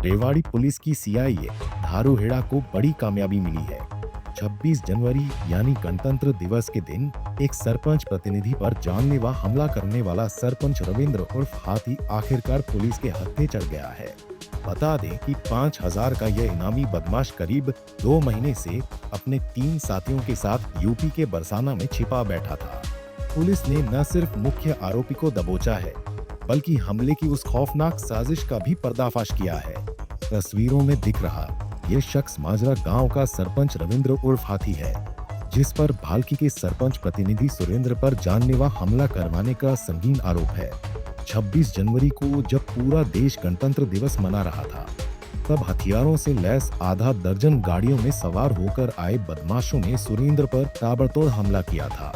Rewari police की CIA Dharuhera को बड़ी कामयाबी मिली है। 26 जनवरी यानी गणतंत्र दिवस के दिन एक सरपंच प्रतिनिधि पर जानलेवा हमला करने वाला सरपंच रविंद्र उर्फ हाथी आखिरकार पुलिस के हत्थे चढ़ गया है। बता दें कि 5000 का यह इनामी बदमाश करीब 2 महीने से अपने 3 साथियों के साथ यूपी के बरसाना में छिपा बैठा था। पुलिस ने न सिर्फ मुख्य आरोपी को दबोचा है, बल्कि हमले की उस खौफनाक साजिश का भी पर्दाफाश किया है। तस्वीरों में दिख रहा ये शख्स माजरा गांव का सरपंच रविंद्र उर्फ हाथी है, जिस पर भालकी के सरपंच प्रतिनिधि सुरेंद्र पर जानलेवा हमला करवाने का संगीन आरोप है। 26 जनवरी को जब पूरा देश गणतंत्र दिवस मना रहा था, तब हथियारों से लैस आधा दर्जन गाड़ियों में सवार होकर आए बदमाशों ने सुरेंद्र पर ताबड़तोड़ हमला किया था।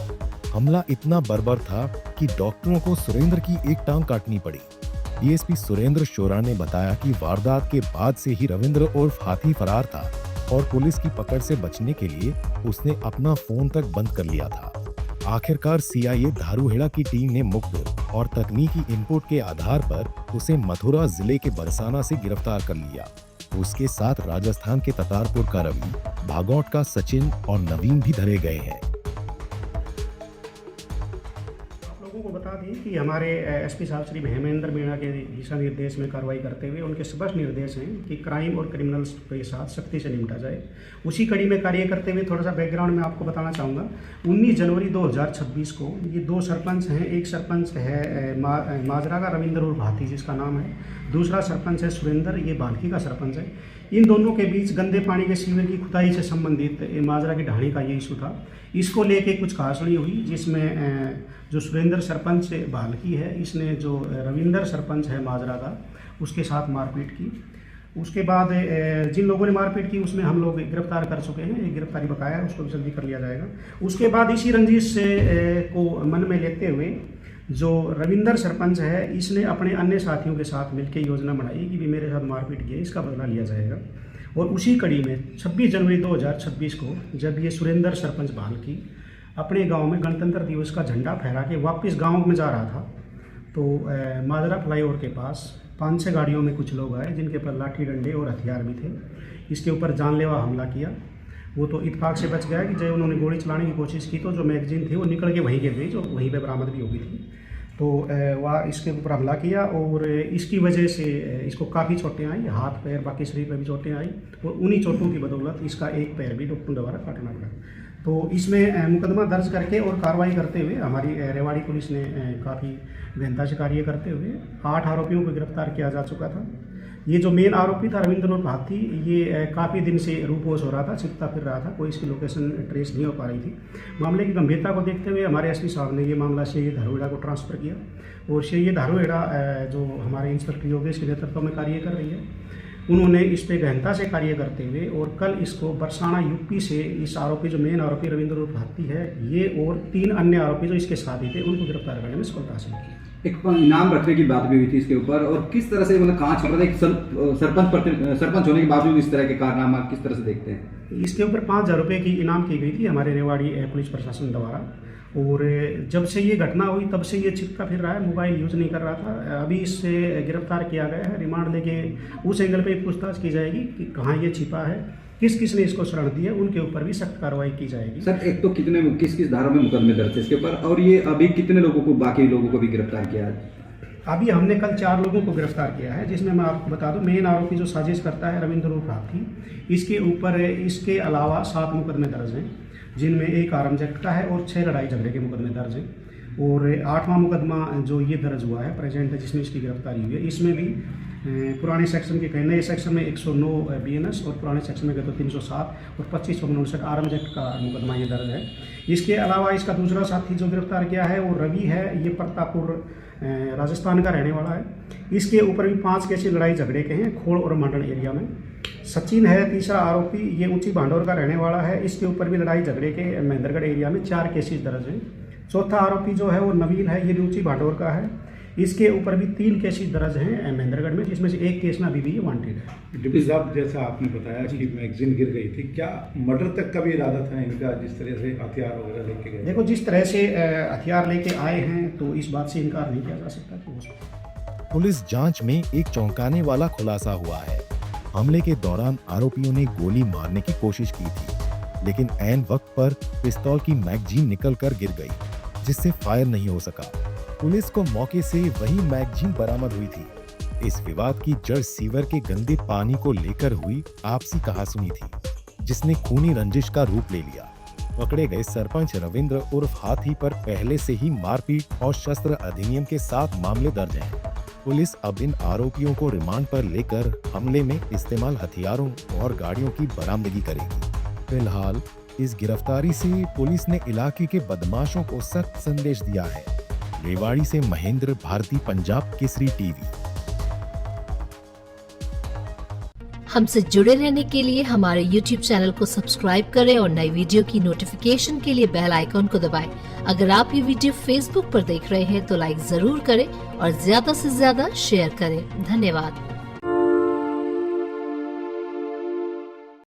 हमला इतना बर्बर था कि डॉक्टरों को सुरेंद्र की एक टांग काटनी पड़ी। डीएसपी सुरेंद्र शोरा ने बताया कि वारदात के बाद से ही रविंद्र उर्फ हाथी फरार था और पुलिस की पकड़ से बचने के लिए उसने अपना फोन तक बंद कर लिया था। आखिरकार सीआईए धारूहेड़ा की टीम ने मुखबिर और तकनीकी इनपुट के आधार पर उसे मथुरा जिले के बरसाना से गिरफ्तार कर लिया। उसके साथ राजस्थान के ततारपुर का रवि, भागौट का सचिन और नवीन भी धरे गए हैं। को बता दें कि हमारे एसपी साहब श्री हेमेंद्र मीणा के दिशा निर्देश में कार्रवाई करते हुए उनके स्पष्ट निर्देश हैं कि क्राइम और क्रिमिनल्स के साथ सख्ती से निपटा जाए। उसी कड़ी में कार्य करते हुए थोड़ा सा बैकग्राउंड में आपको बताना चाहूँगा। 19 जनवरी 2026 को ये 2 सरपंच हैं। एक सरपंच है माजरा का रविंद्र उर्फ हाथी जिसका नाम है, दूसरा सरपंच है सुरेंद्र, ये भालकी का सरपंच है। इन दोनों के बीच गंदे पानी के सीवर की खुदाई से संबंधित माजरा की ढाणी का ये इशू था। इसको लेके कुछ कहासुनी हुई, जिसमें जो सुरेंद्र सरपंच भालकी है, इसने जो रविंद्र सरपंच है माजरा का, उसके साथ मारपीट की। उसके बाद जिन लोगों ने मारपीट की उसमें हम लोग गिरफ्तार कर चुके हैं, एक गिरफ्तारी बकाया है, उसको भी जल्दी कर लिया जाएगा। उसके बाद इसी रंजिश को मन में लेते हुए जो रविंद्र सरपंच है, इसने अपने अन्य साथियों के साथ मिलकर योजना बनाई कि भी मेरे साथ मारपीट किया, इसका बदला लिया जाएगा। और उसी कड़ी में 26 जनवरी 2026 को जब ये सुरेंद्र सरपंच भालकी अपने गांव में गणतंत्र दिवस का झंडा फहरा के वापस गांव में जा रहा था, तो माजरा फ्लाईओवर के पास 5-6 गाड़ियों में कुछ लोग आए जिनके पर लाठी डंडे और हथियार भी थे। इसके ऊपर जानलेवा हमला किया। वो तो इत्तेफाक से बच गया कि जब उन्होंने गोली चलाने की कोशिश की तो जो मैगजीन थी वो निकल के वहीं गिर गई, जो वहीं पे बरामद भी हो गई थी। तो वह इसके ऊपर हमला किया और इसकी वजह से इसको काफ़ी चोटें आई, हाथ पैर बाकी शरीर पर भी चोटें आई और उन्हीं चोटों की बदौलत इसका एक पैर भी डॉक्टर द्वारा काटना पड़ा। तो इसमें मुकदमा दर्ज करके और कार्रवाई करते हुए हमारी रेवाड़ी पुलिस ने काफ़ी गहनता से कार्य करते हुए 8 आरोपियों को गिरफ्तार किया जा चुका था। ये जो मेन आरोपी था रविंद्र उर्फ हाथी, ये काफ़ी दिन से रूपोश हो रहा था, छिपता फिर रहा था, कोई इसकी लोकेशन ट्रेस नहीं हो पा रही थी। मामले की गंभीरता को देखते हुए हमारे एसपी साहब ने ये मामला सीआईए धारूहेड़ा को ट्रांसफ़र किया और सीआईए धारूहेड़ा जो हमारे इंस्पेक्टर योगेश के नेतृत्व में कार्य कर रही है, उन्होंने इस पर गहनता से कार्य करते हुए और कल इसको बरसाना यूपी से इस आरोपी जो मेन आरोपी रविंद्र उर्फ हाथी है, ये और 3 अन्य आरोपी जो इसके साथ ही थे, उनको गिरफ्तार करने में सफलता हासिल की। एक इनाम रखने की बात भी हुई थी इसके ऊपर, और किस तरह से मतलब कहाँ छप रहा था, एक सरपंच होने के बावजूद इस तरह के कारनामा किस तरह से देखते हैं? इसके ऊपर 5000 रुपये की इनाम की गई थी हमारे रेवाड़ी पुलिस प्रशासन द्वारा। और जब से ये घटना हुई तब से ये छिपता फिर रहा है, मोबाइल यूज़ नहीं कर रहा था। अभी इससे गिरफ्तार किया गया है, रिमांड लेके उस एंगल पे पूछताछ की जाएगी कि कहाँ ये छिपा है, किस किस ने इसको शरण दी है, उनके ऊपर भी सख्त कार्रवाई की जाएगी। सर, एक तो किस किस धारा में मुकदमे दर्ज है इसके ऊपर, और ये अभी कितने लोगों को, बाकी लोगों को भी गिरफ्तार किया है? अभी हमने कल 4 लोगों को गिरफ्तार किया है, जिसमें मैं आपको बता दूं मेन आरोपी जो साजिश करता है रविंद्र उर्फ हाथी, इसके ऊपर इसके अलावा 7 मुकदमे दर्ज हैं, जिनमें एक आर्म्स एक्ट का है और 6 लड़ाई झगड़े के मुकदमे दर्ज हैं। और 8वां मुकदमा जो ये दर्ज हुआ है प्रेजेंट, जिसमें इसकी गिरफ्तारी हुई है, इसमें भी पुराने सेक्शन के नए सेक्शन में 109 BNS और पुराने सेक्शन में गए तो 307 और 2559 आर्म्स एक्ट का मुकदमा ये दर्ज है। इसके अलावा इसका दूसरा साथी जो गिरफ्तार किया है वो रवि है, ये प्रतापपुर राजस्थान का रहने वाला है। इसके ऊपर भी 5 केस लड़ाई झगड़े के हैं खोड़ और मंडल एरिया में। सचिन है तीसरा आरोपी, ये ऊंची भांडोर का रहने वाला है, इसके ऊपर भी लड़ाई झगड़े के महेंद्रगढ़ एरिया में 4 केसेस दर्ज हैं। चौथा आरोपी जो है वो नवीन है, ये भी ऊंची भांडोर का है, इसके ऊपर भी 3 केसेस दर्ज हैं महेंद्रगढ़ में, जिसमें से एक केस में अभी भी ये वांटेड है। डिप्टी साहब, जैसा आपने बताया कि मैगजीन गिर गई थी, क्या मर्डर तक का भी इरादा था इनका, जिस तरह से हथियार वगैरह लेके गए? देखो, जिस तरह से हथियार लेके आए हैं तो इस बात से इनकार नहीं किया जा सकता कि हो सकता है। पुलिस जांच में एक चौंकाने वाला खुलासा हुआ है। हमले के दौरान आरोपियों ने गोली मारने की कोशिश की थी, लेकिन ऐन वक्त पर पिस्तौल की मैगजीन निकलकर गिर गई, जिससे फायर नहीं हो सका। पुलिस को मौके से वही मैगजीन बरामद हुई थी। इस विवाद की जड़ सीवर के गंदे पानी को लेकर हुई आपसी कहासुनी थी, जिसने खूनी रंजिश का रूप ले लिया। पकड़े गए सरपंच रविंद्र उर्फ हाथी पर पहले से ही मारपीट और शस्त्र अधिनियम के 7 मामले दर्ज हैं। पुलिस अब इन आरोपियों को रिमांड पर लेकर हमले में इस्तेमाल हथियारों और गाड़ियों की बरामदगी करेगी। फिलहाल इस गिरफ्तारी से पुलिस ने इलाके के बदमाशों को सख्त संदेश दिया है। रेवाड़ी से महेंद्र भारती, पंजाब केसरी टीवी। हमसे जुड़े रहने के लिए हमारे YouTube चैनल को सब्सक्राइब करें और नई वीडियो की नोटिफिकेशन के लिए बेल आइकॉन को दबाएं। अगर आप ये वीडियो Facebook पर देख रहे हैं तो लाइक जरूर करें और ज्यादा से ज्यादा शेयर करें। धन्यवाद।